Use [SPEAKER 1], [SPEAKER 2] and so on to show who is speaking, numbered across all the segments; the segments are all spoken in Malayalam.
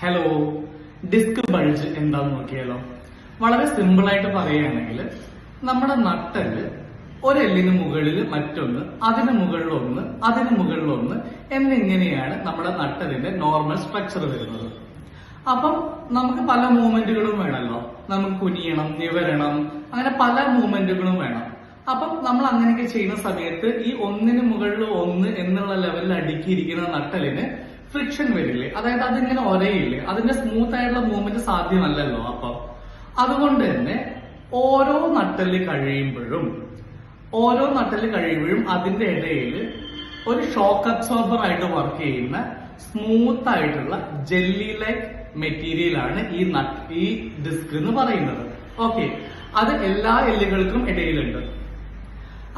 [SPEAKER 1] ഹലോ, ഡിസ്ക് ബൾജ് എന്താന്ന് നോക്കിയാലോ. വളരെ സിമ്പിൾ ആയിട്ട് പറയുകയാണെങ്കിൽ നമ്മുടെ നട്ടല് ഒരെല്ലിന് മുകളിൽ മറ്റൊന്ന്, അതിന് മുകളിലൊന്ന്, അതിന് മുകളിലൊന്ന് എന്നിങ്ങനെയാണ് നമ്മുടെ നട്ടലിന്റെ നോർമൽ സ്ട്രക്ചർ വരുന്നത്. അപ്പം നമുക്ക് പല മൂവ്മെന്റുകളും വേണമല്ലോ. നമുക്ക് കുനിയണം, നിവരണം, അങ്ങനെ പല മൂവ്മെന്റുകളും വേണം. അപ്പം നമ്മൾ അങ്ങനെയൊക്കെ ചെയ്യുന്ന സമയത്ത് ഈ ഒന്നിന് മുകളിൽ ഒന്ന് എന്നുള്ള ലെവലിൽ അടുക്കിയിരിക്കുന്ന നട്ടലിന് ഫ്രിക്ഷൻ വരില്ലേ, അതായത് അതിങ്ങനെ ഒരയില്ലേ, അതിന്റെ സ്മൂത്ത് ആയിട്ടുള്ള മൂവ്മെന്റ് സാധ്യമല്ലല്ലോ. അപ്പം അതുകൊണ്ട് തന്നെ ഓരോ നട്ടല് കഴിയുമ്പോഴും അതിന്റെ ഇടയിൽ ഒരു ഷോക്ക് അബ്സോർബർ ആയിട്ട് വർക്ക് ചെയ്യുന്ന സ്മൂത്ത് ആയിട്ടുള്ള ജെല്ലി ലൈക്ക് മെറ്റീരിയൽ ആണ് ഈ ഡിസ്ക് എന്ന് പറയുന്നത്. ഓക്കെ, അത് എല്ലാ എല്ലുകൾക്കും ഇടയിലുണ്ട്.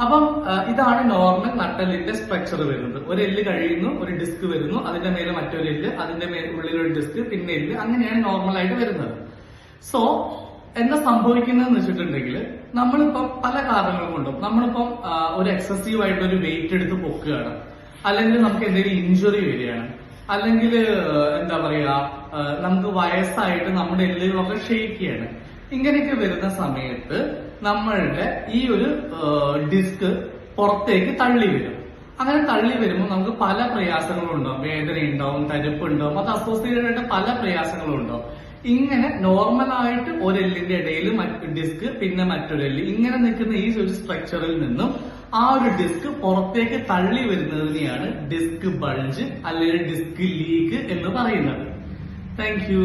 [SPEAKER 1] അപ്പം ഇതാണ് നോർമൽ നട്ടലിന്റെ സ്ട്രക്ചർ വരുന്നത്. ഒരു എല്ല് കഴിയുന്നു, ഒരു ഡിസ്ക് വരുന്നു, അതിന്റെ മേലെ മറ്റൊരു എല്ല്, അതിന്റെ ഉള്ളിലൊരു ഡിസ്ക്, പിന്നെ എല്ല്, അങ്ങനെയാണ് നോർമൽ ആയിട്ട് വരുന്നത്. സോ എന്താ സംഭവിക്കുന്നതെന്ന് വെച്ചിട്ടുണ്ടെങ്കിൽ നമ്മളിപ്പം പല കാരണങ്ങൾ കൊണ്ടും നമ്മളിപ്പം ഒരു എക്സസീവ് ആയിട്ട് ഒരു വെയിറ്റ് എടുത്ത് പൊക്കുകയാണ്, അല്ലെങ്കിൽ നമുക്ക് എന്തെങ്കിലും ഇഞ്ചുറി വരികയാണ്, അല്ലെങ്കിൽ എന്താ പറയാ നമുക്ക് വയസ്സായിട്ട് നമ്മുടെ എല്ലുകളൊക്കെ ഷെയ്ക്ക് ചെയ്യാണ്. ഇങ്ങനെയൊക്കെ വരുന്ന സമയത്ത് നമ്മളുടെ ഈ ഒരു ഡിസ്ക് പുറത്തേക്ക് തള്ളി വരും. അങ്ങനെ തള്ളി വരുമ്പോൾ നമുക്ക് പല പ്രയാസങ്ങളും ഉണ്ടാവും. വേദന ഉണ്ടാവും, തരിപ്പ് ഉണ്ടാവും, അത് അസോസിയേറ്റഡ് ആയിട്ട് പല പ്രയാസങ്ങളും ഉണ്ടാവും. ഇങ്ങനെ നോർമലായിട്ട് ഒരെല്ലിന്റെ ഇടയിൽ ഡിസ്ക്, പിന്നെ മറ്റൊരെല്ല്, ഇങ്ങനെ നിൽക്കുന്ന ഈ ഒരു സ്ട്രക്ചറിൽ നിന്നും ആ ഒരു ഡിസ്ക് പുറത്തേക്ക് തള്ളി വരുന്നതിനെയാണ് ഡിസ്ക് ബൾജ് അല്ലെങ്കിൽ ഡിസ്ക് ലീക്ക് എന്ന് പറയുന്നത്. Thank you.